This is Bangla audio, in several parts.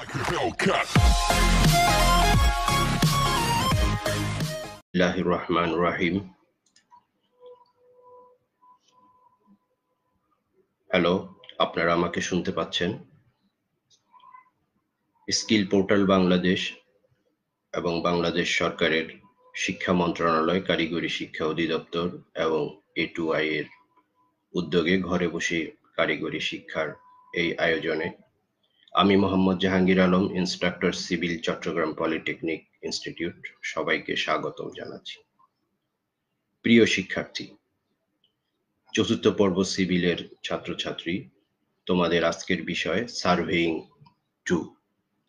বিসমিল্লাহির রহমানির রহিম। হ্যালো, আপনারা আমাকে শুনতে পাচ্ছেন? স্কিল পোর্টাল বাংলাদেশ এবং বাংলাদেশ সরকারের শিক্ষা মন্ত্রণালয়, কারিগরি শিক্ষা অধিদপ্তর এবং A2I এর উদ্যোগে ঘরে বসে কারিগরি শিক্ষার এই আয়োজনে আমি Mohammad Jahangir Alam, instructor civil, Chittagong polytechnic institute, সবাইকে স্বাগতম জানাচ্ছি। প্রিয় শিক্ষার্থী, চতুর্থ পর্ব সিভিলের ছাত্রছাত্রী, তোমাদের আজকের বিষয় সার্ভেইং 2,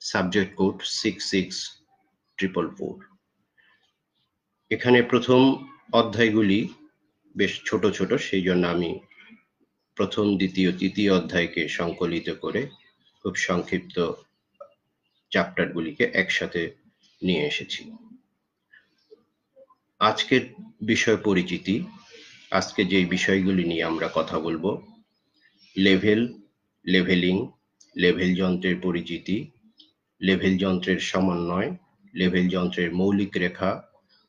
সাবজেক্ট কোড 66444। এখানে প্রথম অধ্যায়গুলি বেশ ছোট ছোট, সেই জন্য আমি প্রথম, দ্বিতীয়, তৃতীয় অধ্যায়কে সংকলিত করে খুব সংক্ষিপ্ত চ্যাপ্টারগুলিকে একসাথে নিয়ে এসেছি। আজকের বিষয় পরিচিতি। আজকে যে বিষয়গুলি নিয়ে আমরা কথা বলবো: লেভেল, লেভেলিং, লেভেল যন্ত্রের পরিচিতি, লেভেল যন্ত্রের সমন্বয়, লেভেল যন্ত্রের মৌলিক রেখা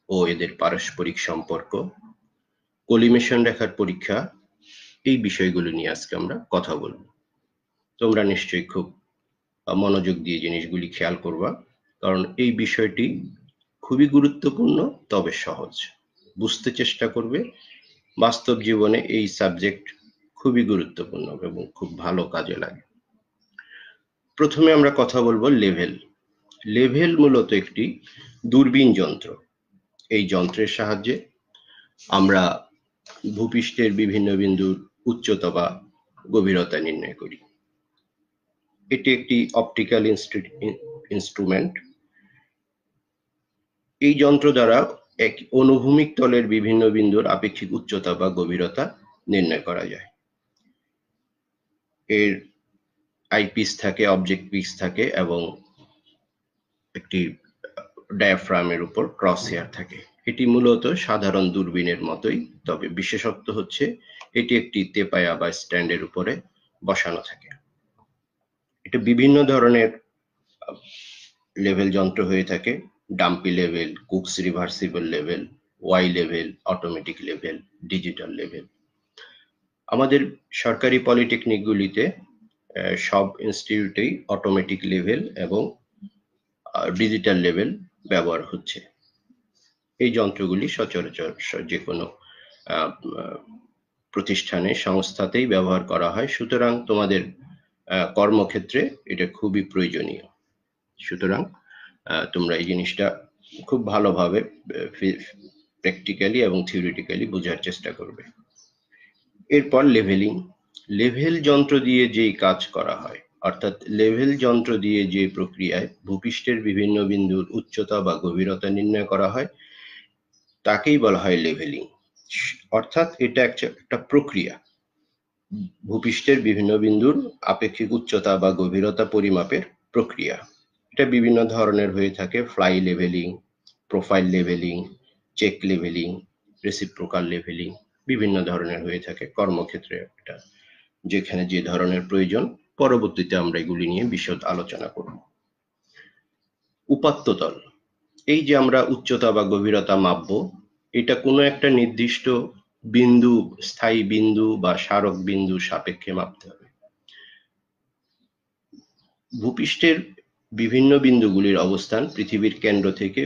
ও এদের পারস্পরিক সম্পর্ক, কলিমেশন রেখার পরীক্ষা, এই বিষয়গুলো নিয়ে আজকে আমরা কথা বলবো। তোমরা নিশ্চয়ই খুব মনোযোগ দিয়ে জিনিসগুলি খেয়াল করবা, কারণ এই বিষয়টি খুবই গুরুত্বপূর্ণ, তবে সহজ। বুঝতে চেষ্টা করবে। বাস্তব জীবনে এই সাবজেক্ট খুবই গুরুত্বপূর্ণ এবং খুব ভালো কাজে লাগে। প্রথমে আমরা কথা বলবো লেভেল। লেভেল মূলত একটি দূরবীন যন্ত্র। এই যন্ত্রের সাহায্যে আমরা ভূপৃষ্ঠের বিভিন্ন বিন্দুর উচ্চতা বা গভীরতা নির্ণয় করি। এটি একটি অপটিক্যাল ইনস্ট্রুমেন্ট। এই যন্ত্র দ্বারা এক অনুভূমিক তলের বিভিন্ন বিন্দুর আপেক্ষিক উচ্চতা বা গভীরতা নির্ণয় করা যায়। এর আইপিস থাকে, অবজেক্ট পিস থাকে এবং একটি ডায়াফ্রামের উপর ক্রস হেয়ার থাকে। এটি মূলত সাধারণ দূরবীনের মতোই, তবে বিশেষত্ব হচ্ছে এটি একটি তেপায়া বা স্ট্যান্ডের উপরে বসানো থাকে। এটা বিভিন্ন ধরনের লেভেল যন্ত্র হয়ে থাকে: dumpy level, Cooke's reversible level, Y level, automatic level, digital level. আমাদের সরকারি পলিটেকনিকগুলিতে সব ইনস্টিটিউটেই অটোমেটিক লেভেল এবং ডিজিটাল লেভেল ব্যবহার হচ্ছে। এই যন্ত্রগুলি সচরাচর যে কোনো প্রতিষ্ঠানে, সংস্থাতেই ব্যবহার করা হয়, সুতরাং তোমাদের কর্মক্ষেত্রে এটা খুবই প্রয়োজনীয়। সুতরাং তোমরা এই জিনিসটা খুব ভালোভাবে প্র্যাকটিক্যালি এবং থিওরিটিক্যালি বোঝার চেষ্টা করবে। এরপর লেভেলিং। লেভেল যন্ত্র দিয়ে যেই কাজ করা হয়, অর্থাৎ লেভেল যন্ত্র দিয়ে যে প্রক্রিয়ায় ভূপৃষ্ঠের বিভিন্ন বিন্দুর উচ্চতা বা গভীরতা নির্ণয় করা হয়, তাকেই বলা হয় লেভেলিং। অর্থাৎ এটা একটা প্রক্রিয়া, ভূপৃষ্ঠের বিভিন্ন বিন্দুর আপেক্ষিক উচ্চতা বা গভীরতা পরিমাপের প্রক্রিয়া। এটা বিভিন্ন ধরনের হয়ে থাকে: fly leveling, profile leveling, check leveling, reciprocal leveling, বিভিন্ন ধরনের হয়ে থাকে। কর্মক্ষেত্রে এটা যেখানে যে ধরনের প্রয়োজন, পরবর্তীতে আমরা এগুলি নিয়ে বিশদ আলোচনা করব। উপাত্ত তল। এই যে আমরা উচ্চতা বা গভীরতা মাপবো, এটা কোনো একটা নির্দিষ্ট বিন্দু, স্থায়ী বিন্দু বা স্মারক বিন্দু সাপেক্ষে মাপতে হবে। ভূপৃষ্ঠের বিভিন্ন বিন্দুগুলির অবস্থান পৃথিবীর কেন্দ্র থেকে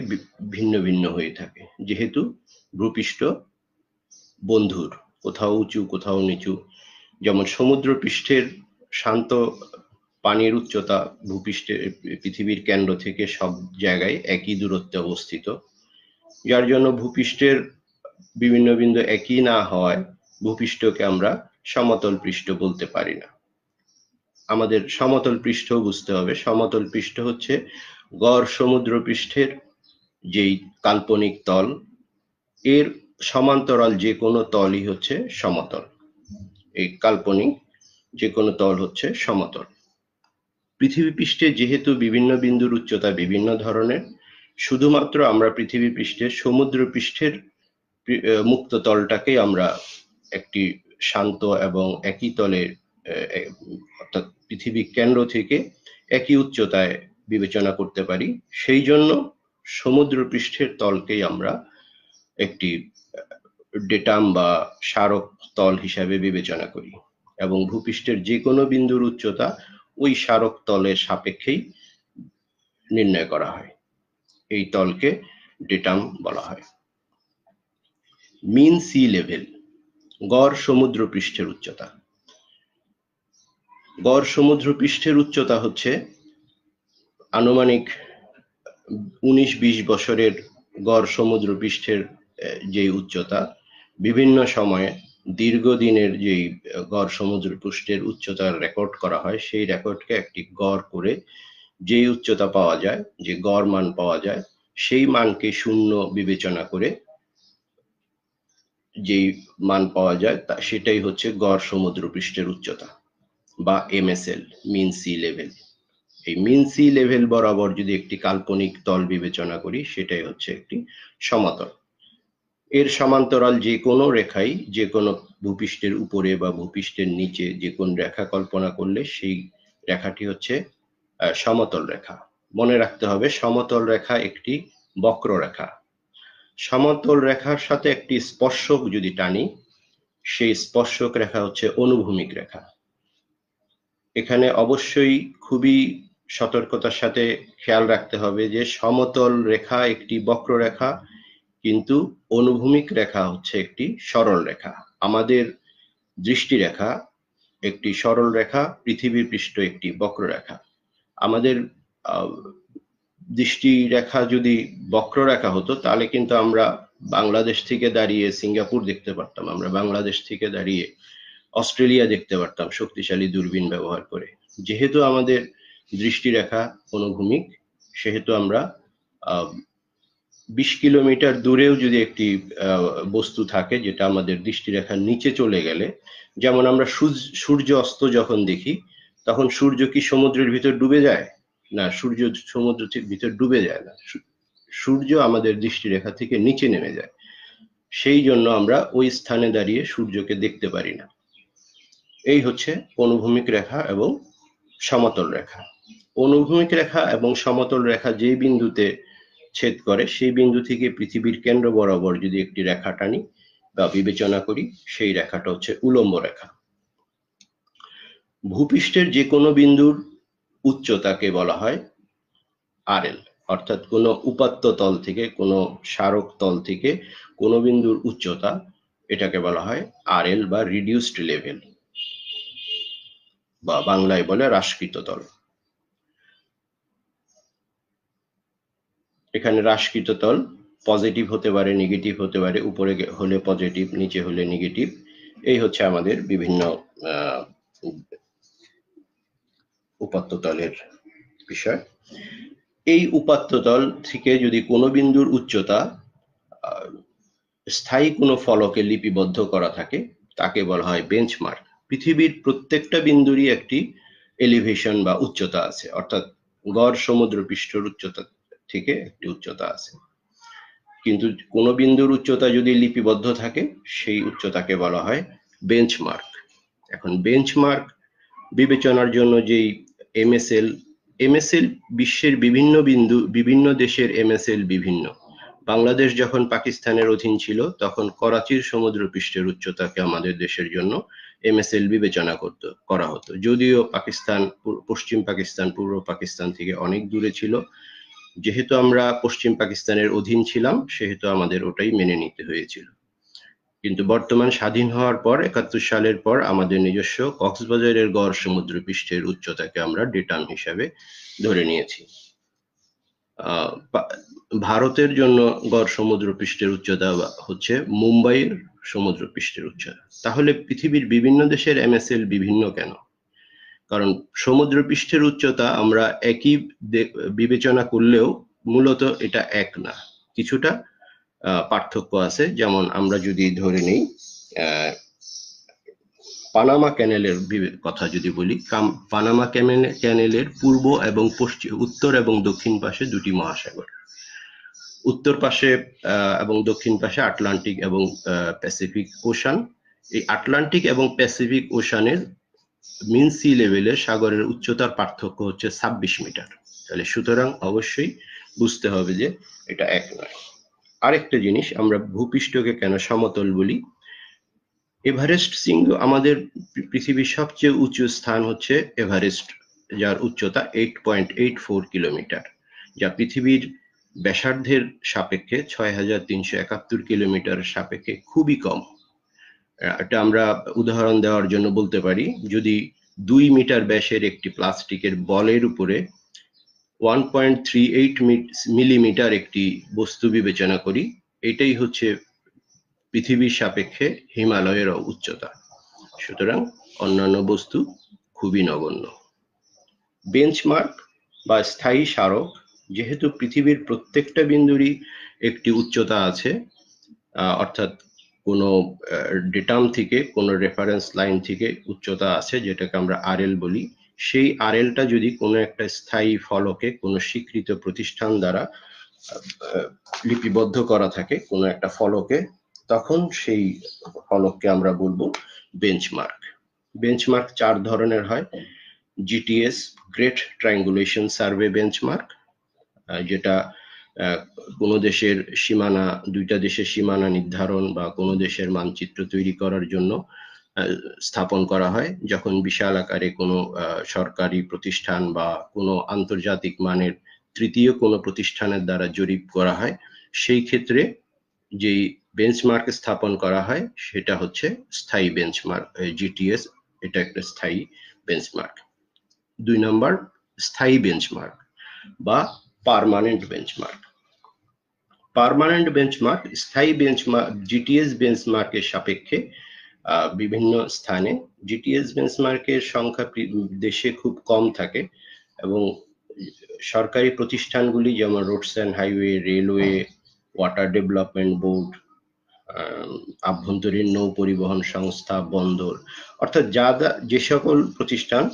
ভিন্ন ভিন্ন হয়ে থাকে, যেহেতু ভূপৃষ্ঠ বন্ধুর, কোথাও উঁচু কোথাও নিচু। যেমন সমুদ্র পৃষ্ঠের শান্ত পানির উচ্চতা ভূপৃষ্ঠের পৃথিবীর কেন্দ্র থেকে সব জায়গায় একই দূরত্বে অবস্থিত, যার জন্য ভূপৃষ্ঠের বিভিন্ন বিন্দু একই না হওয়ায় ভূপৃষ্ঠকে আমরা সমতল পৃষ্ঠ বলতে পারি না। আমাদের সমতল পৃষ্ঠ বুঝতে হবে। সমতল পৃষ্ঠ হচ্ছে গড় সমুদ্র পৃষ্ঠের যেই কাল্পনিক তল, এর সমান্তরাল যে কোনো তলই হচ্ছে সমতল। এই কাল্পনিক যে কোনো তল হচ্ছে সমতল। পৃথিবী পৃষ্ঠে যেহেতু বিভিন্ন বিন্দুর উচ্চতা বিভিন্ন ধরনের, শুধুমাত্র আমরা পৃথিবী পৃষ্ঠের সমুদ্র পৃষ্ঠের মুক্ত তলটাকেই আমরা একটি শান্ত এবং একই তলের, অর্থাৎ পৃথিবী কেন্দ্র থেকে একই উচ্চতায় বিবেচনা করতে পারি। সেই জন্য সমুদ্রপৃষ্ঠের তলকেই আমরা একটি ডেটাম বা স্মারক তল হিসাবে বিবেচনা করি এবং ভূপৃষ্ঠের যে কোনো বিন্দুর উচ্চতা ওই স্মারক তলের সাপেক্ষেই নির্ণয় করা হয়। এই তলকে ডেটাম বলা হয়। মিন সি লেভেল, গড় সমুদ্র পৃষ্ঠের উচ্চতা। গড় সমুদ্র পৃষ্ঠের উচ্চতা হচ্ছে আনুমানিক 19-20 বছরের গড় সমুদ্র পৃষ্ঠের যে উচ্চতা, বিভিন্ন সময়ে দীর্ঘদিনের যেই গড় সমুদ্র পৃষ্ঠের উচ্চতার রেকর্ড করা হয়, সেই রেকর্ডকে একটি গড় করে যেই উচ্চতা পাওয়া যায়, যে গড় মান পাওয়া যায়, সেই মানকে শূন্য বিবেচনা করে যেই মান পাওয়া যায় সেটাই হচ্ছে গড় সমুদ্র পৃষ্ঠের উচ্চতা বা MSL, মিন সি লেভেল। এই মিন সি লেভেল বরাবর যদি একটি কাল্পনিক তল বিবেচনা করি, সেটাই হচ্ছে একটি সমতল। এর সমান্তরাল যে কোনো রেখাই যে কোনো ভূপৃষ্ঠের উপরে বা ভূপৃষ্ঠের নিচে যে কোন রেখা কল্পনা করলে সেই রেখাটি হচ্ছে সমতল রেখা। মনে রাখতে হবে সমতল রেখা একটি বক্ররেখা। সমতল রেখার সাথে একটি স্পর্শক যদি টানি, সেই স্পর্শক রেখা হচ্ছে অনুভূমিক রেখা। এখানে অবশ্যই খুবই সতর্কতার সাথে খেয়াল রাখতে হবে যে সমতল রেখা একটি বক্ররেখা, কিন্তু অনুভূমিক রেখা হচ্ছে একটি সরল রেখা। আমাদের দৃষ্টিরেখা একটি সরল রেখা, পৃথিবীর পৃষ্ঠ একটি বক্ররেখা। আমাদের দৃষ্টিরেখা যদি বক্ররেখা হতো, তাহলে কিন্তু আমরা বাংলাদেশ থেকে দাঁড়িয়ে সিঙ্গাপুর দেখতে পারতাম, আমরা বাংলাদেশ থেকে দাঁড়িয়ে অস্ট্রেলিয়া দেখতে পারতাম শক্তিশালী দূরবীন ব্যবহার করে। যেহেতু আমাদের দৃষ্টিরেখা অনুভূমিক, সেহেতু আমরা 20 কিলোমিটার দূরেও যদি একটি বস্তু থাকে যেটা আমাদের দৃষ্টিরেখার নিচে চলে গেলে, যেমন আমরা সূর্য অস্ত যখন দেখি, তখন সূর্য কি সমুদ্রের ভিতর ডুবে যায়? না, সূর্য সমুদ্রের ভিতর ডুবে যায় না, সূর্য আমাদের দৃষ্টিরেখা থেকে নিচে নেমে যায়। সেই জন্য আমরা ওই স্থানে দাঁড়িয়ে সূর্যকে দেখতে পারি না। এই হচ্ছে অনুভূমিক রেখা এবং সমতল রেখা। অনুভূমিক রেখা এবং সমতল রেখা যেই বিন্দুতে ছেদ করে, সেই বিন্দু থেকে পৃথিবীর কেন্দ্র বরাবর যদি একটি রেখা টানি বা বিবেচনা করি, সেই রেখাটা হচ্ছে উলম্ব রেখা। ভূপৃষ্ঠের যে কোনো বিন্দুর উচ্চতাকে বলা হয় RL, অর্থাৎ কোনো উপাত্ত তল থেকে, কোনো স্মারক তল থেকে কোনো বিন্দুর উচ্চতা, এটাকে বলা হয় RL বা রিডিউসড লেভেল, বা বাংলায় বলে হ্রাসকৃত তল। এখানে হ্রাসকৃত তল পজিটিভ হতে পারে, নেগেটিভ হতে পারে, উপরে হলে পজিটিভ, নিচে হলে নেগেটিভ। এই হচ্ছে আমাদের বিভিন্ন উপাত্ত তলের বিষয়। এই উপাত্ত তল থেকে যদি কোনো বিন্দুর উচ্চতা স্থায়ী কোনো ফলকে লিপিবদ্ধ করা থাকে, তাকে বলা হয় বেঞ্চমার্ক। পৃথিবীর প্রত্যেকটা বিন্দুরই একটি এলিভেশন বা উচ্চতা আছে, অর্থাৎ গড় সমুদ্র পৃষ্ঠের উচ্চতা থেকে একটি উচ্চতা আছে, কিন্তু কোনো বিন্দুর উচ্চতা যদি লিপিবদ্ধ থাকে, সেই উচ্চতাকে বলা হয় বেঞ্চমার্ক। এখন বেঞ্চমার্ক বিবেচনার জন্য যেই MSL বিশ্বের বিভিন্ন বিন্দু, বিভিন্ন দেশের MSL বিভিন্ন। বাংলাদেশ যখন পাকিস্তানের অধীন ছিল, তখন করাচির সমুদ্র পৃষ্ঠের উচ্চতাকে আমাদের দেশের জন্য MSL বিবেচনা করা হতো, যদিও পাকিস্তান, পশ্চিম পাকিস্তান পূর্ব পাকিস্তান থেকে অনেক দূরে ছিল। যেহেতু আমরা পশ্চিম পাকিস্তানের অধীন ছিলাম, সেহেতু আমাদের ওটাই মেনে নিতে হয়েছিল। কিন্তু বর্তমান স্বাধীন হওয়ার পর 71 সালের পর আমাদের নিজস্ব কক্সবাজারের গড় সমুদ্র পৃষ্ঠের উচ্চতাকে আমরা ডেটাম হিসাবে ধরে নিয়েছি। ভারতের জন্য গড় সমুদ্র পৃষ্ঠের উচ্চতা হচ্ছে মুম্বাইয়ের সমুদ্র পৃষ্ঠের উচ্চতা। তাহলে পৃথিবীর বিভিন্ন দেশের MSL বিভিন্ন কেন? কারণ সমুদ্র পৃষ্ঠের উচ্চতা আমরা একই বিবেচনা করলেও মূলত এটা এক না, কিছুটা পার্থক্য আছে। যেমন আমরা যদি ধরে নিই পানামা ক্যানেলের কথা যদি বলি, পানামা ক্যানেলের পূর্ব এবং পশ্চিম, উত্তর এবং দক্ষিণ পাশে দুটি মহাসাগর, উত্তর পাশে এবং দক্ষিণ পাশে আটলান্টিক এবং প্যাসিফিক ওশান। এই আটলান্টিক এবং প্যাসিফিক ওশানের মিন সি লেভেলে সাগরের উচ্চতার পার্থক্য হচ্ছে 26 মিটার। তাহলে সুতরাং অবশ্যই বুঝতে হবে যে এটা এক নয়। আরেকটা জিনিস, আমরা ভূপৃষ্ঠকে কেন সমতল বলি? এভারেস্ট শৃঙ্গ, আমাদের পৃথিবীর সবচেয়ে উঁচু স্থান হচ্ছে এভারেস্ট, যার উচ্চতা 8.84 কিলোমিটার, যা পৃথিবীর ব্যাসার্ধের সাপেক্ষে 6371 কিলোমিটার সাপেক্ষে খুবই কম। এটা আমরা উদাহরণ দেওয়ার জন্য বলতে পারি, যদি 2 মিটার ব্যাসের একটি প্লাস্টিকের বলের উপরে 1.38 মিলিমিটার একটি বস্তু বিবেচনা করি, এটাই হচ্ছে পৃথিবীর সাপেক্ষে হিমালয়ের উচ্চতা। সুতরাং অন্যান্য বস্তু খুবই নগণ্য। বেঞ্চমার্ক বা স্থায়ী স্মারক, যেহেতু পৃথিবীর প্রত্যেকটা বিন্দুরই একটি উচ্চতা আছে, অর্থাৎ কোনো ডেটাম থেকে, কোনো রেফারেন্স লাইন থেকে উচ্চতা আছে, যেটাকে আমরা আরএল বলি। সেই আরএলটা যদি কোনো একটা স্থায়ী ফলকে কোনো স্বীকৃত প্রতিষ্ঠান দ্বারা লিপিবদ্ধ করা থাকে কোনো একটা ফলকে, তখন সেই ফলককে আমরা বলবো বেঞ্চমার্ক। বেঞ্চমার্ক 4 ধরনের হয়। GTS, great triangulation survey benchmark, যেটা কোনো দেশের সীমানা, দুইটা দেশের সীমানা নির্ধারণ বা কোনো দেশের মানচিত্র তৈরি করার জন্য স্থাপন করা হয়, যখন বিশাল আকারে কোনো সরকারি প্রতিষ্ঠান বা কোনো আন্তর্জাতিক মানের তৃতীয় কোনো প্রতিষ্ঠানের দ্বারা জরিপ করা হয়, সেই ক্ষেত্রে যেই বেঞ্চমার্ক স্থাপন করা হয় সেটা হচ্ছে স্থায়ী বেঞ্চমার্ক, জিটিএস, এটা একটা স্থায়ী বেঞ্চমার্ক। 2 নম্বর, স্থায়ী বেঞ্চমার্ক বা পার্মানেন্ট বেঞ্চমার্ক। পার্মানেন্ট বেঞ্চমার্ক, স্থায়ী বেঞ্চমার্ক জিটিএস বেঞ্চমার্কের সাপেক্ষে বিভিন্ন স্থানে, জিটিএস বেঞ্চমার্কের সংখ্যা দেশে খুব কম থাকে এবং সরকারি প্রতিষ্ঠানগুলি যেমন roads and highway, railway, water development board, আভ্যন্তরীণ নৌ পরিবহন সংস্থা, বন্দর, অর্থাৎ যে সকল প্রতিষ্ঠান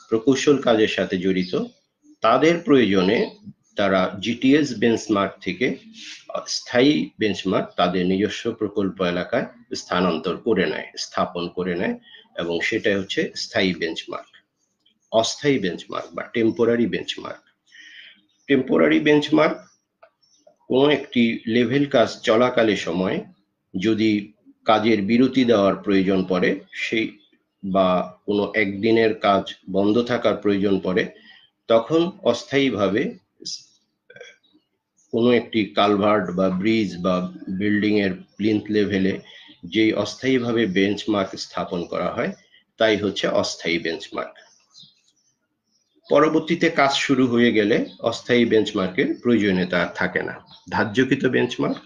প্রকৌশল কাজের সাথে জড়িত, তাদের প্রয়োজনে তারা জিটিএস বেঞ্চমার্ক থেকে স্থায়ী বেঞ্চমার্ক তাদের নিজস্ব প্রকল্প এলাকায় স্থানান্তর করে নেয়, স্থাপন করে নেয়, এবং সেটা হচ্ছে স্থায়ী বেঞ্চমার্ক। অস্থায়ী বেঞ্চমার্ক বা টেম্পোরারি বেঞ্চমার্ক। টেম্পোরারি বেঞ্চমার্ক কোনো একটি লেভেল কাজ চলাকালে সময় যদি কাজের বিরতি দেওয়ার প্রয়োজন পড়ে, সেই বা কোনো একদিনের কাজ বন্ধ থাকার প্রয়োজন পড়ে, তখন অস্থায়ীভাবে কোনো একটি কালভার্ট বা ব্রিজ বা বিল্ডিং এর প্লিন্থ লেভেলে যেই অস্থায়ীভাবে বেঞ্চমার্ক স্থাপন করা হয়, তাই হচ্ছে অস্থায়ী বেঞ্চমার্ক। পরবর্তীতে কাজ শুরু হয়ে গেলে অস্থায়ী বেঞ্চমার্কের প্রয়োজনীয়তা থাকে না। ধার্যকৃত বেঞ্চমার্ক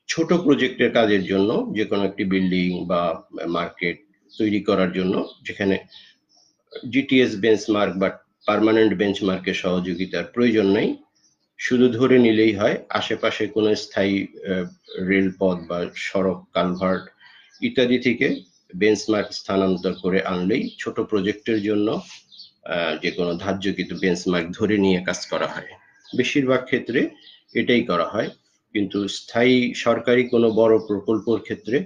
ছোট প্রজেক্টের কাজের জন্য, যে কোনো একটি বিল্ডিং বা মার্কেট তৈরি করার জন্য, যেখানে জিটিএস বেঞ্চমার্ক বা পার্মানেন্ট বেঞ্চমার্কের সহযোগিতার প্রয়োজন নেই, শুধু ধরে নিলেই হয় আশেপাশে কোনো স্থায়ী রেলপথ বা সড়ক, কালভার্ট ইত্যাদি থেকে বেঞ্চমার্ক স্থানান্তর করে আনলেই ছোট প্রজেক্টের জন্য যে কোনো ধার্যকৃত বেঞ্চমার্ক ধরে নিয়ে কাজ করা হয়। বেশিরভাগ ক্ষেত্রে এটাই করা হয়, কিন্তু স্থায়ী সরকারি কোনো বড় প্রকল্পের ক্ষেত্রে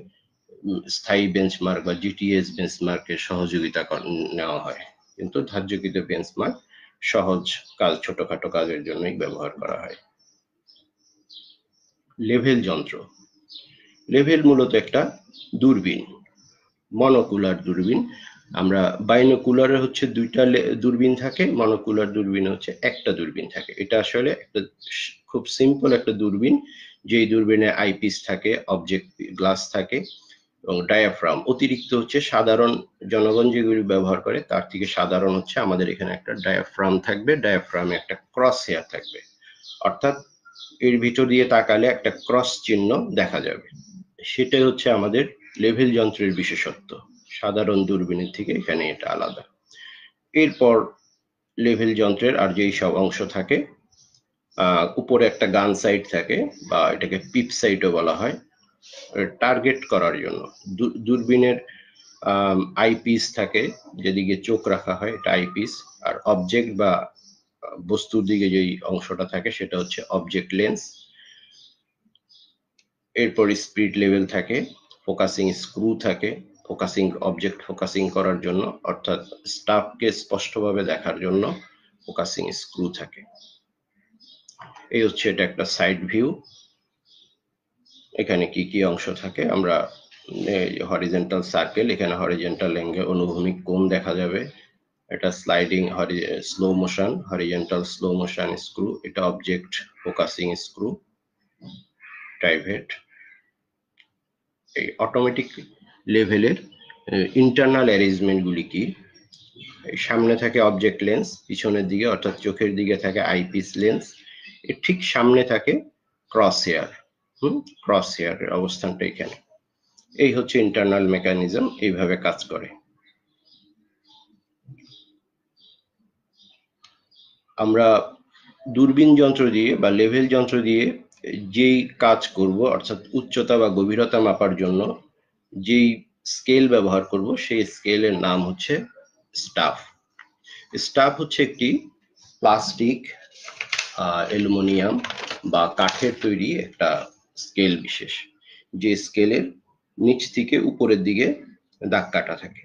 স্থায়ী বেঞ্চমার্ক বা জিটিএস বেঞ্চমার্কের সহযোগিতা নেওয়া হয়, কিন্তু ধার্যকৃত বেঞ্চমার্ক সহজ কাজ, ছোটখাটো কাজের জন্যই ব্যবহার করা হয়। লেভেল যন্ত্র। লেভেল মূলত একটা দূরবীন, মনোকুলার দূরবীন। আমরা বাইনোকুলারে হচ্ছে 2টা দূরবীন থাকে, মনোকুলার দূরবীন হচ্ছে একটা দূরবীন থাকে। এটা আসলে একটা খুব সিম্পল একটা দূরবীন, যেই দূরবীনে আইপিস থাকে, অবজেক্ট গ্লাস থাকে এবং ডায়াফ্রাম। অতিরিক্ত হচ্ছে সাধারণ জনগণ যেগুলি ব্যবহার করে তার থেকে সাধারণ হচ্ছে আমাদের এখানে একটা ডায়াফ্রাম থাকবে, ডায়াফ্রামে একটা ক্রস হেয়ার থাকবে, অর্থাৎ এর ভিতর দিয়ে তাকালে একটা ক্রস চিহ্ন দেখা যাবে। সেটাই হচ্ছে আমাদের লেভেল যন্ত্রের বিশেষত্ব। সাধারণ দূরবীনের থেকে এখানে এটা আলাদা। এরপর লেভেল যন্ত্রের আর যেই সব অংশ থাকে, উপরে একটা গান সাইট থাকে বা এটাকে পিপ সাইটও বলা হয়, টার্গেট করার জন্য। দূরবীনের আইপিস থাকে, যেদিকে চোখ রাখা হয় এটা আইপিস, আর অবজেক্ট বা বস্তুর দিকে যেই অংশটা থাকে সেটা হচ্ছে অবজেক্ট লেন্স। এরপর স্পিরিট লেভেল থাকে, ফোকাসিং স্ক্রু থাকে, ফোকাসিং, অবজেক্ট ফোকাসিং করার জন্য, অর্থাৎ স্টাফকে স্পষ্টভাবে দেখার জন্য ফোকাসিং স্ক্রু থাকে। এই হচ্ছে এটা একটা সাইড ভিউ। এখানে কি কি অংশ থাকে, আমরা হরিজন্টাল সার্কেল, এখানে হরিজন্টাল অ্যাঙ্গেল অনুভূমিক কোণ দেখা যাবে। এটা sliding slow motion, horizontal slow motion screw, এটা অবজেক্ট ফোকাসিং স্ক্রু, টাইভেট। এই অটোমেটিক লেভেলের ইন্টারনাল অ্যারেঞ্জমেন্ট গুলি কি? সামনে থাকে অবজেক্ট লেন্স, পিছনের দিকে অর্থাৎ চোখের দিকে থাকে আইপিস লেন্স, এর ঠিক সামনে থাকে ক্রস হেয়ার। ক্রস হেয়ারের অবস্থানটা এখানে। এই হচ্ছে ইন্টারনাল মেকানিজম, এইভাবে কাজ করে। আমরা দূরবীন যন্ত্র দিয়ে বা লেভেল যন্ত্র দিয়ে যেই কাজ করব, অর্থাৎ উচ্চতা বা গভীরতা মাপার জন্য যেই স্কেল ব্যবহার করব, সেই স্কেলের নাম হচ্ছে স্টাফ। স্টাফ হচ্ছে একটি প্লাস্টিক, অ্যালুমিনিয়াম বা কাঠের তৈরি একটা স্কেল বিশেষ, যে স্কেলের নিচ থেকে উপরের দিকে দাগ কাটা থাকে।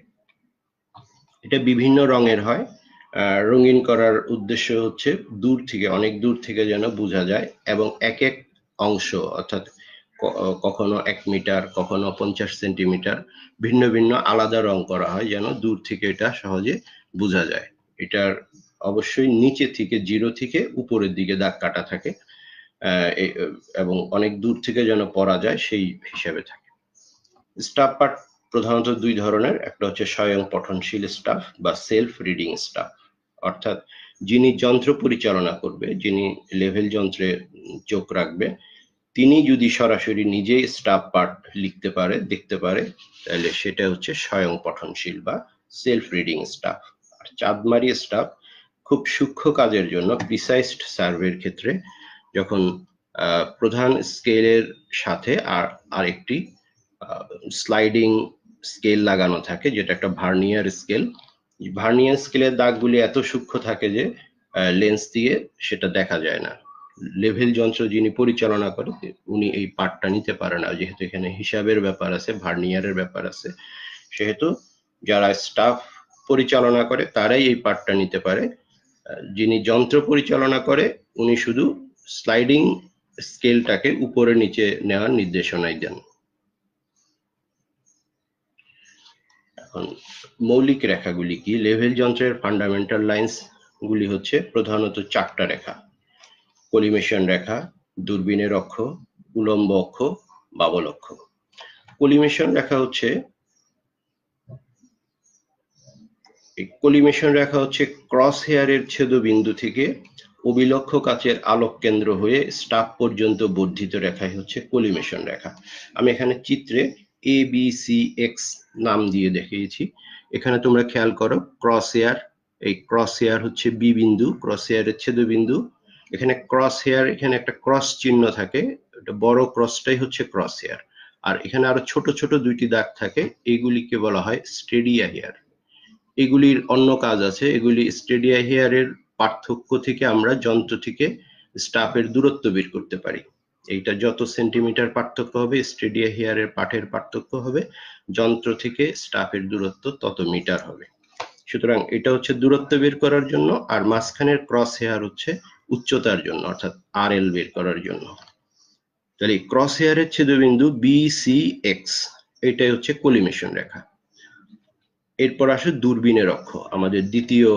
এটা বিভিন্ন রঙের হয়। রঙিন করার উদ্দেশ্য হচ্ছে দূর থেকে, অনেক দূর থেকে যেন বোঝা যায়, এবং এক এক অংশ অর্থাৎ কখনো 1 মিটার, কখনো 50 সেন্টিমিটার, ভিন্ন ভিন্ন আলাদা রং করা হয় যেন দূর থেকে এটা সহজে বোঝা যায়। এটার অবশ্যই নিচে থেকে, 0 থেকে উপরের দিকে দাগ কাটা থাকে, এবং অনেক দূর থেকে যেন পড়া যায় সেই হিসাবে থাকে। স্টাফ পার্ট প্রধানত 2 ধরনের, একটা হচ্ছে স্বয়ং পঠনশীল স্টাফ বা সেলফ রিডিং স্টাফ, অর্থাৎ যিনি যন্ত্র পরিচালনা করবে, যিনি লেভেল যন্ত্রে চোখ রাখবে, তিনি যদি সরাসরি নিজেই স্টাফ পার্ট লিখতে পারে, দেখতে পারে, তাহলে সেটা হচ্ছে স্বয়ং পঠনশীল বা সেলফ রিডিং স্টাফ। আর চাঁদমারি স্টাফ খুব সূক্ষ্ম কাজের জন্য, প্রিসাইজড সার্ভের ক্ষেত্রে, যখন প্রধান স্কেলের সাথে আরেকটি স্লাইডিং স্কেল লাগানো থাকে, যেটা একটা ভার্নিয়ার স্কেল। ভার্নিয়ার স্কেলের দাগগুলি এত সূক্ষ্ম থাকে যে লেন্স দিয়ে সেটা দেখা যায় না। লেভেল যন্ত্র যিনি পরিচালনা করে উনি এই পার্টটা নিতে পারে না, যেহেতু এখানে হিসাবের ব্যাপার আছে, ভার্নিয়ারের ব্যাপার আছে, সেহেতু যারা স্টাফ পরিচালনা করে তারাই এই পার্টটা নিতে পারে। যিনি যন্ত্র পরিচালনা করে উনি শুধু স্লাইডিং স্কেলটাকে উপরে নিচে নেওয়ার নির্দেশনাই দেন। এখন মৌলিক রেখাগুলি কি? লেভেল যন্ত্রের ফান্ডামেন্টাল লাইন্স গুলি হচ্ছে প্রধানত 4টা রেখা: কলিমেশন রেখা, দূরবীনের অক্ষ, উলম্ব অক্ষ, বাবল অক্ষ। কলিমেশন রেখা হচ্ছে ক্রস হেয়ারের ছেদবিন্দু থেকে অভিলক্ষ কাচের আলোক কেন্দ্র হয়ে স্টাফ পর্যন্ত বর্ধিত রেখাই হচ্ছে কলিমেশন রেখা। আমি এখানে চিত্রে ABCX নাম দিয়ে দেখিয়েছি। এখানে তোমরা খেয়াল করো, ক্রস হেয়ার, এই ক্রস হেয়ার হচ্ছে বি বিন্দু, ক্রস হেয়ারের ছেদবিন্দু। এখানে ক্রস হেয়ার, এখানে একটা ক্রস চিহ্ন থাকে, বড় ক্রসটাই হচ্ছে ক্রস হেয়ার। আর এখানে আরো ছোট ছোট 2টি দাগ থাকে, এগুলিকে বলা হয় স্টেডিয়া হেয়ার। এগুলির অন্য কাজ আছে। এগুলি স্টেডিয়া হেয়ারের পার্থক্য থেকে আমরা যন্ত্র থেকে স্টাফের দূরত্ব বের করতে পারি। এইটা যত সেন্টিমিটার পার্থক্য হবে, স্টেডিয়া হেয়ারের পাঠের পার্থক্য হবে, যন্ত্র থেকে স্টাফের দূরত্ব তত মিটার হবে। সুতরাং এটা হচ্ছে দূরত্ব বের করার জন্য, আর মাঝখানের ক্রস হেয়ার হচ্ছে উচ্চতার জন্য, অর্থাৎ RL বের করার জন্য। তাহলে ক্রস হেয়ারের ছেদবিন্দু BCX, এটাই হচ্ছে কলিমেশন রেখা। এরপর আসে দূরবীনের অক্ষ। আমাদের দ্বিতীয়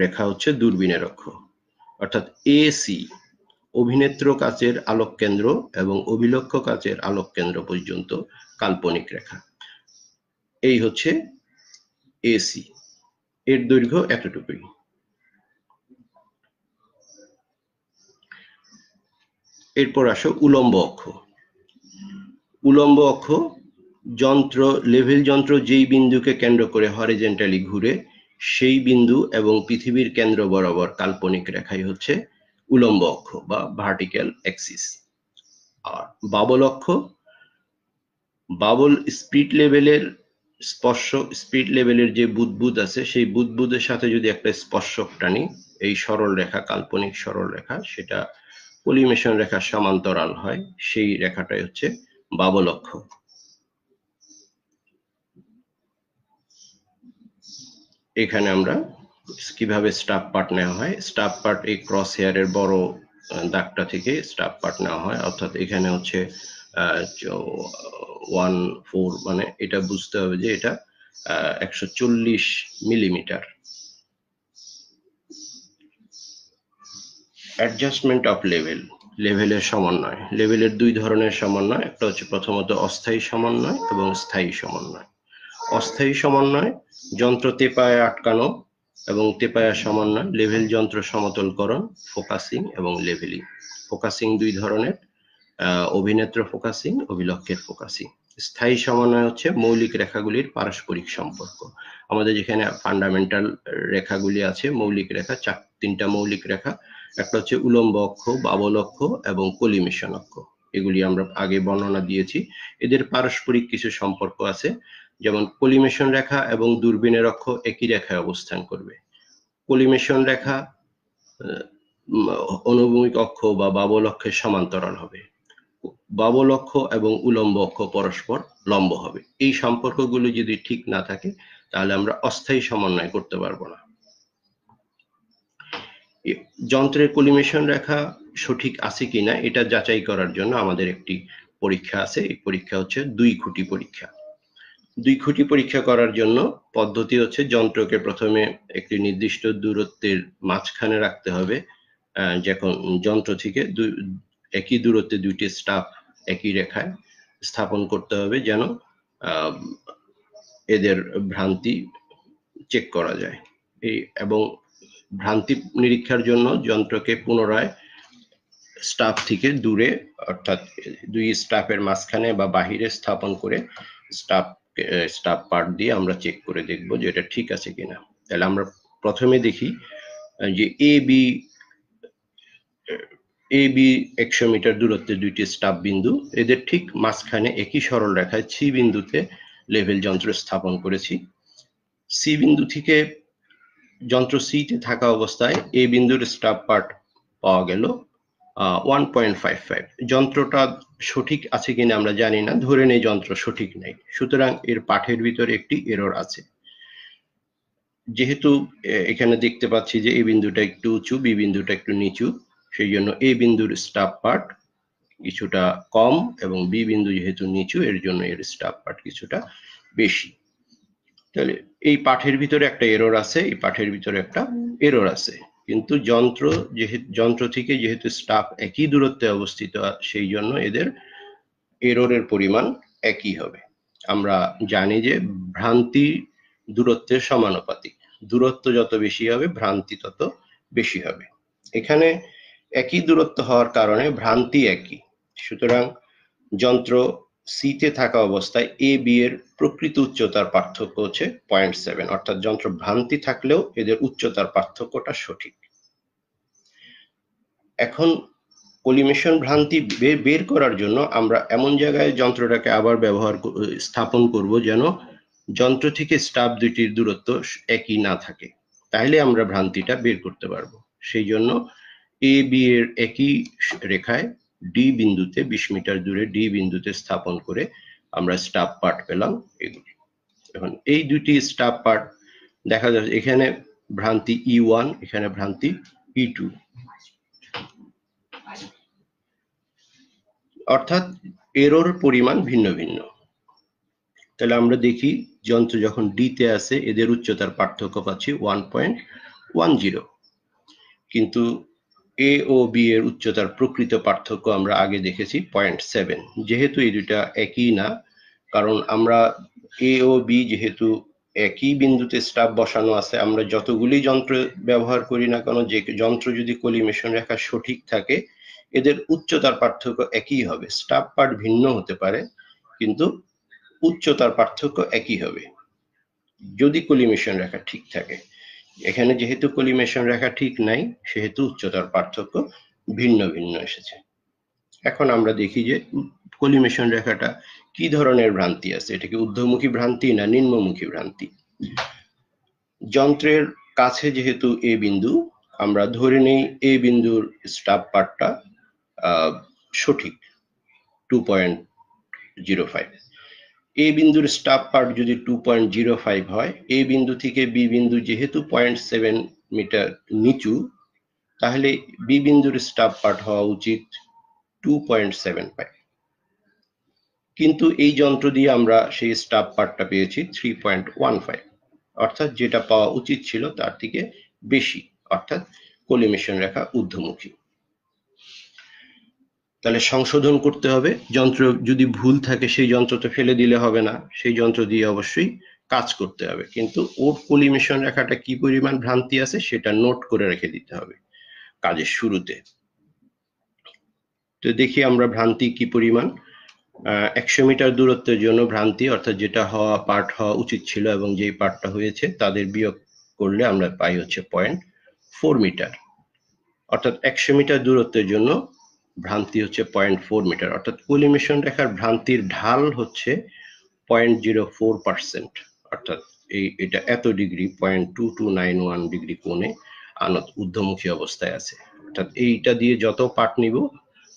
রেখা হচ্ছে দূরবীনের অক্ষ, অর্থাৎ AC, অভিনেত্র কাচের আলোক কেন্দ্র এবং অভিলক্ষ কাচের আলোক কেন্দ্র পর্যন্ত কাল্পনিক রেখা। এই হচ্ছে AC, এর দৈর্ঘ্য এতটুকুই। এরপর আসো উলম্ব অক্ষ। উলম্ব অক্ষ যন্ত্র, লেভেল যন্ত্র যেই বিন্দুকে কেন্দ্র করে হরিজন্টালি ঘুরে, সেই বিন্দু এবং পৃথিবীর কেন্দ্র বরাবর কাল্পনিক রেখাই হচ্ছে উলম্ব অক্ষ বা ভার্টিক্যাল অ্যাক্সিস। আর বাবল অক্ষ, বাবল স্পিড লেভেলের স্পিড লেভেলের যে বুদবুদ আছে, সেই বুদবুদের সাথে যদি একটা স্পর্শক টানি, এই সরল রেখা, কাল্পনিক সরল রেখা, সেটা কলিমেশন রেখার সমান্তরাল হয়, সেই রেখাটাই হচ্ছে বাবল অক্ষ। এখানে আমরা কিভাবে স্টাফ পার্ট নেওয়া হয়, স্টাফ পার্ট এই ক্রস হেয়ারের বড় দাগটা থেকে স্টাফ পার্ট নেওয়া হয়, অর্থাৎ এখানে হচ্ছে 1/4, মানে এটা বুঝতে হবে যে এটা 140 মিলিমিটার। অ্যাডজাস্টমেন্ট অফ লেভেল, লেভেলের সমন্বয়। লেভেলের দুই ধরনের সমন্বয়, একটা হচ্ছে প্রথমত অস্থায়ী সমন্বয় এবং স্থায়ী সমন্বয়। অস্থায়ী সমন্বয় যন্ত্র তেপায় আটকানো এবং তেপায়া সমন্বয়, লেভেল যন্ত্র সমতলকরণ, ফোকাসিং এবং লেভেলিং। ফোকাসিং দুই ধরনের, অভিনেত্র ফোকাসিং, অভিলক্ষের ফোকাসিং। স্থায়ী সমন্বয় হচ্ছে মৌলিক রেখাগুলির পারস্পরিক সম্পর্ক। আমাদের যেখানে ফান্ডামেন্টাল রেখাগুলি আছে, মৌলিক রেখা, তিনটা মৌলিক রেখা, একটা হচ্ছে উলম্ব অক্ষ, বাবল অক্ষ এবং কলিমেশন অক্ষ। এগুলি আমরা আগে বর্ণনা দিয়েছি। এদের পারস্পরিক কিছু সম্পর্ক আছে, যেমন কলিমেশন রেখা এবং দূরবীনের অক্ষ একই রেখায় অবস্থান করবে। কলিমেশন রেখা অনুভূমিক অক্ষ বা বাবল অক্ষের সমান্তরাল হবে, বাবল অক্ষ এবং উলম্ব অক্ষ পরস্পর লম্ব হবে। এই সম্পর্কগুলো যদি ঠিক না থাকে তাহলে আমরা অস্থায়ী সমন্বয় করতে পারবো না। যন্ত্রের কলিমেশন রেখা সঠিক আছে কিনা এটা যাচাই করার জন্য আমাদের একটি পরীক্ষা আছে। এই পরীক্ষা হচ্ছে 2 খুঁটি পরীক্ষা। 2 খুঁটি পরীক্ষা করার জন্য পদ্ধতি হচ্ছে যন্ত্রকে প্রথমে একটি নির্দিষ্ট দূরত্বের মাঝখানে রাখতে হবে। যখন যন্ত্র থেকে একই দূরত্বে দুইটি স্টাফ একই রেখায় স্থাপন করতে হবে, যেন এদের ভ্রান্তি চেক করা যায়। এবং ভ্রান্তি নিরীক্ষার জন্য যন্ত্রকে পুনরায় স্টাফ থেকে দূরে, অর্থাৎ দুই স্টাফের মাঝখানে বা বাহিরে স্থাপন করে স্টাফ পার্ট দিয়ে আমরা চেক করে দেখব যে এটা ঠিক আছে কিনা। তাহলে আমরা প্রথমে দেখি যে এ বি 100 মিটার দূরত্বে দুইটি স্টাফ বিন্দু, এদের ঠিক মাঝখানে একই সরল রেখায় সি বিন্দুতে লেভেল যন্ত্র স্থাপন করেছি। সি বিন্দু থেকে যন্ত্র সিতে থাকা অবস্থায় এ বিন্দুর স্টাফ পার্ট পাওয়া গেল 1.55। যন্ত্রটা সঠিক আছে কিনা আমরা জানি না, ধরে নেই যন্ত্র সঠিক নেই, সুতরাং এর পাঠের ভিতরে একটি এরর আছে। যেহেতু এখানে দেখতে পাচ্ছি যে এ বিন্দুটা একটু উঁচু, বি বিন্দুটা একটু নিচু, সেই জন্য এ বিন্দুর স্টাফ পার্ট কিছুটা কম এবং বি বিন্দু যেহেতু নিচু, এর জন্য এর স্টাফ পার্ট কিছুটা বেশি। তাহলে এই পাঠের ভিতরে একটা এরর আছে, এই পাঠের ভিতরে একটা এরর আছে, কিন্তু যন্ত্র থেকে যেহেতু স্টাফ একই দূরত্বে অবস্থিত, সেই জন্য এদের এররের পরিমাণ একই হবে। আমরা জানি যে ভ্রান্তি দূরত্বের সমানুপাতিক, দূরত্ব যত বেশি হবে ভ্রান্তি তত বেশি হবে। এখানে একই দূরত্ব হওয়ার কারণে ভ্রান্তি একই, সুতরাং যন্ত্র সিতে থাকা অবস্থায় এ বি এর প্রকৃত উচ্চতার পার্থক্য হচ্ছে 0.7, অর্থাৎ যন্ত্র ভ্রান্তি থাকলেও এদের উচ্চতার পার্থক্যটা সঠিক। এখন কলিমেশন ভ্রান্তি বের করার জন্য আমরা এমন জায়গায় যন্ত্রটাকে আবার স্থাপন করব যেন যন্ত্র থেকে স্টাফ দুইটির দূরত্ব একই না থাকে, তাহলে আমরা ভ্রান্তিটা বের করতে পারবো। সেই জন্য এ বি এর একই রেখায় ডি বিন্দুতে 20 মিটার দূরে ডি বিন্দুতে স্থাপন করে আমরা স্টাফ পার্ট পেলাম এগুলি। এখন এই দুটি স্টাফ পার্ট দেখা যাচ্ছে এখানে ভ্রান্তি E1, এখানে ভ্রান্তি E2, অর্থাৎ এরর পরিমাণ ভিন্ন ভিন্ন। তাহলে আমরা দেখি যন্ত্র যখন ডি তে আছে এদের উচ্চতার পার্থক্য পাচ্ছি 1.10, কিন্তু এ ও বি এর উচ্চতার প্রকৃত পার্থক্য আমরা আগে দেখেছি 0.7। যেহেতু এই দুইটা একই না, কারণ আমরা এ ও বি যেহেতু একই বিন্দুতে স্টাফ বসানো আছে, আমরা যতগুলি যন্ত্র ব্যবহার করি না কেন, যে যন্ত্র যদি কলিমেশন রেখা সঠিক থাকে এদের উচ্চতার পার্থক্য একই হবে। স্টাফ পার্ট ভিন্ন হতে পারে কিন্তু উচ্চতার পার্থক্য একই হবে যদি কলিমেশন রেখা ঠিক থাকে। এখানে যেহেতু কলিমেশন রেখা ঠিক নাই, সেহেতু উচ্চতার পার্থক্য ভিন্ন ভিন্ন এসেছে। এখন আমরা দেখি যে কলিমেশন রেখাটা কি ধরনের ভ্রান্তি আছে, এটা কি ঊর্ধ্বমুখী ভ্রান্তি না নিম্নমুখী ভ্রান্তি। যন্ত্রের কাছে যেহেতু এ বিন্দু, আমরা ধরে নেই এ বিন্দুর স্টাফ পার্টটা সঠিক 2.05। এ বিন্দুর স্টাফ পার্ট যদি 2.05 হয়, এ বিন্দু থেকে বি বিন্দু যেহেতু 0.7 মিটার নিচু, তাহলে বি বিন্দুর স্টাফ পার্ট হওয়া উচিত 2.75। কিন্তু এই যন্ত্র দিয়ে আমরা সেই স্টাফ পার্টটা পেয়েছি 3.15, অর্থাৎ যেটা পাওয়া উচিত ছিল তার থেকে বেশি, অর্থাৎ কলিমেশন রেখা ঊর্ধ্বমুখী। তাহলে সংশোধন করতে হবে। যন্ত্র যদি ভুল থাকে সেই যন্ত্র তো ফেলে দিলে হবে না, সেই যন্ত্র দিয়ে অবশ্যই কাজ করতে হবে, কিন্তু ওর কলিমেশন রেখাটা কি পরিমাণ ভ্রান্তি আছে সেটা নোট করে রেখে দিতে হবে কাজের শুরুতে। তো দেখি আমরা ভ্রান্তি কি পরিমাণ। 100 মিটার দূরত্বের জন্য ভ্রান্তি, অর্থাৎ যেটা পার্ট হওয়া উচিত ছিল এবং যেই পার্টটা হয়েছে তাদের বিয়োগ করলে আমরা পাই হচ্ছে 0.4 মিটার, অর্থাৎ 100 মিটার দূরত্বের জন্য ভ্রান্তি হচ্ছে 0.4 মিটার, অর্থাৎ কলিমেশন রেখার ভ্রান্তির ঢাল হচ্ছে 0.04%, অর্থাৎ এটা এত ডিগ্রি 0.2291 ডিগ্রি কোণে আনত ঊর্ধ্বমুখী অবস্থায় আছে। অর্থাৎ এইটা দিয়ে যত পার্ট নিব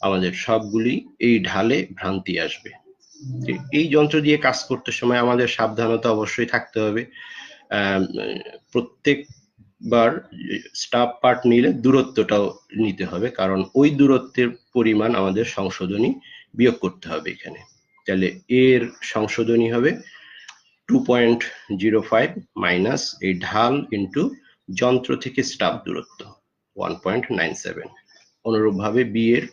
আমাদের সবগুলি এই ঢালে ভ্রান্তি আসবে। এই যন্ত্র দিয়ে কাজ করতে সময় আমাদের সাবধানতা অবশ্যই থাকতে হবে। প্রত্যেকবার স্টাফ পার্ট নিলে দূরত্বটাও নিতে হবে, কারণ ওই দূরত্বের পরিমাণ আমাদের সংশোধনী বিয়োগ করতে হবে এখানে। তাহলে এর সংশোধনী হবে 2.05 মাইনাস এই ঢাল ইন্টু যন্ত্র থেকে স্টাফ দূরত্ব 1.97। অনুরূপভাবে বি এর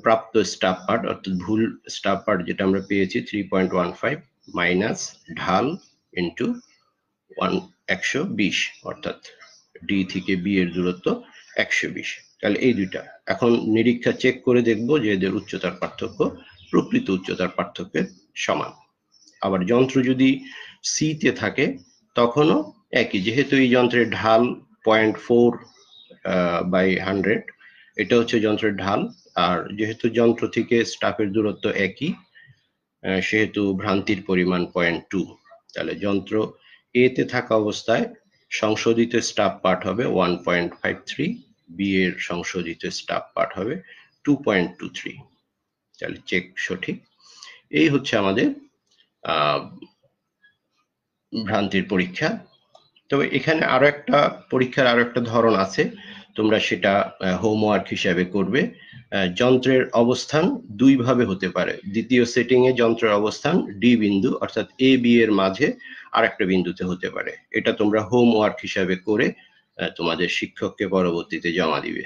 প্রাপ্ত স্টাফ পার্ট, অর্থাৎ ভুল স্টাফ পার্ট যেটা আমরা পেয়েছি 3.15 মাইনাস ঢাল ইন্টু 120, অর্থাৎ ডি থেকে বি এর দূরত্ব 120। তাহলে এই দুইটা এখন নিরীক্ষা চেক করে দেখবো যে এদের উচ্চতার পার্থক্য প্রকৃত উচ্চতার পার্থক্যের সমান। আবার যন্ত্র যদি সি তে থাকে তখনও একই, যেহেতু এই যন্ত্রের ঢাল 0.4 বাই 100, এটা হচ্ছে যন্ত্রের ঢাল, আর যেহেতু যন্ত্র থেকে স্টাফের দূরত্ব একই সেহেতু ভ্রান্তির পরিমাণ 0.2। তাহলে যন্ত্র এ তে থাকা অবস্থায় সংশোধিত স্টাফ পার্ট হবে 1.53, বি এর সংশোধিত স্টাফ পার্ট হবে 2.23। তাহলে চেক সঠিক। এই হচ্ছে আমাদের ভ্রান্তির পরীক্ষা। তবে এখানে আরো একটা পরীক্ষার আরো একটা ধরন আছে, তোমরা সেটা হোমওয়ার্ক হিসাবে করবে। যন্ত্রের অবস্থান দুই ভাবে হতে পারে। দ্বিতীয় সেটিং এ যন্ত্রের অবস্থান ডি বিন্দু, অর্থাৎ এ বি এর মাঝে আরেকটা বিন্দুতে হতে পারে। এটা তোমরা হোমওয়ার্ক হিসাবে করে তোমাদের শিক্ষককে পরবর্তীতে জমা দিবে।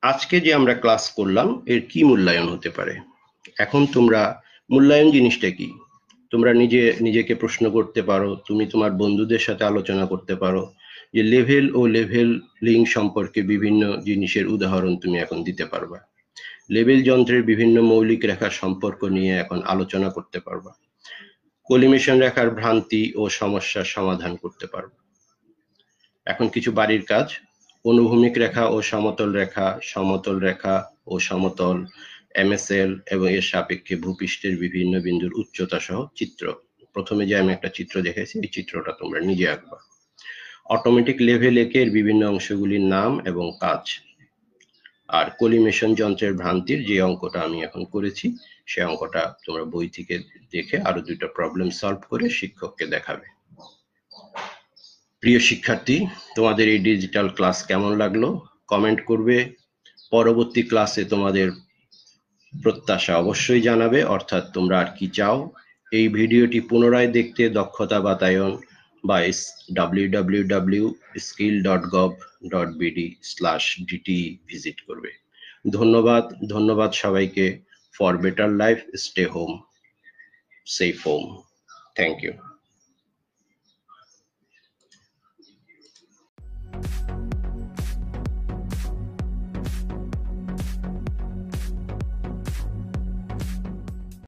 আজকে যে আমরা ক্লাস করলাম এর কি মূল্যায়ন হতে পারে? এখন তোমরা মূল্যায়ন জিনিসটা কি তোমরা নিজেকে প্রশ্ন করতে পারো, তুমি তোমার বন্ধুদের সাথে আলোচনা করতে পারো যে লেভেল ও লেভেলিং সম্পর্কে বিভিন্ন জিনিসের উদাহরণ তুমি এখন দিতে পারবা। লেভেল যন্ত্রের বিভিন্ন মৌলিক রেখার সম্পর্ক নিয়ে এখন আলোচনা করতে পারবা। কলিমেশন রেখার ভ্রান্তি ও সমস্যার সমাধান করতে পারবা। এখন কিছু বাড়ির কাজ। অনুভূমিক রেখা ও সমতল রেখা, সমতল রেখা ও সমতল, এমএসএল এবং এর সাপেক্ষে ভূপৃষ্ঠের বিভিন্ন বিন্দুর উচ্চতা সহ চিত্র। প্রথমে যে আমি একটা চিত্র দেখেছি এই চিত্রটা তোমরা নিজে আঁকবা। অটোমেটিক লেভেল একের বিভিন্ন অংশগুলির নাম এবং কাজ। আর কলিমেশন যন্ত্রের ভ্রান্তির যে অঙ্কটা আমি এখন করেছি সেই অঙ্কটা তোমরা বই থেকে দেখে আরো দুটো প্রবলেম সলভ করে শিক্ষককে দেখাবে। প্রিয় শিক্ষার্থী, তোমাদের এই ডিজিটাল ক্লাস কেমন লাগলো কমেন্ট করবে। পরবর্তী ক্লাসে তোমাদের প্রত্যাশা অবশ্যই জানাবে, অর্থাৎ তোমরা আর কি চাও। এই ভিডিওটি পুনরায় দেখতে দক্ষতা বাতায়ন বা www.skill.gov.bd/dt ভিজিট করবে। ধন্যবাদ সবাইকে। For better life, stay home, safe home. Thank you.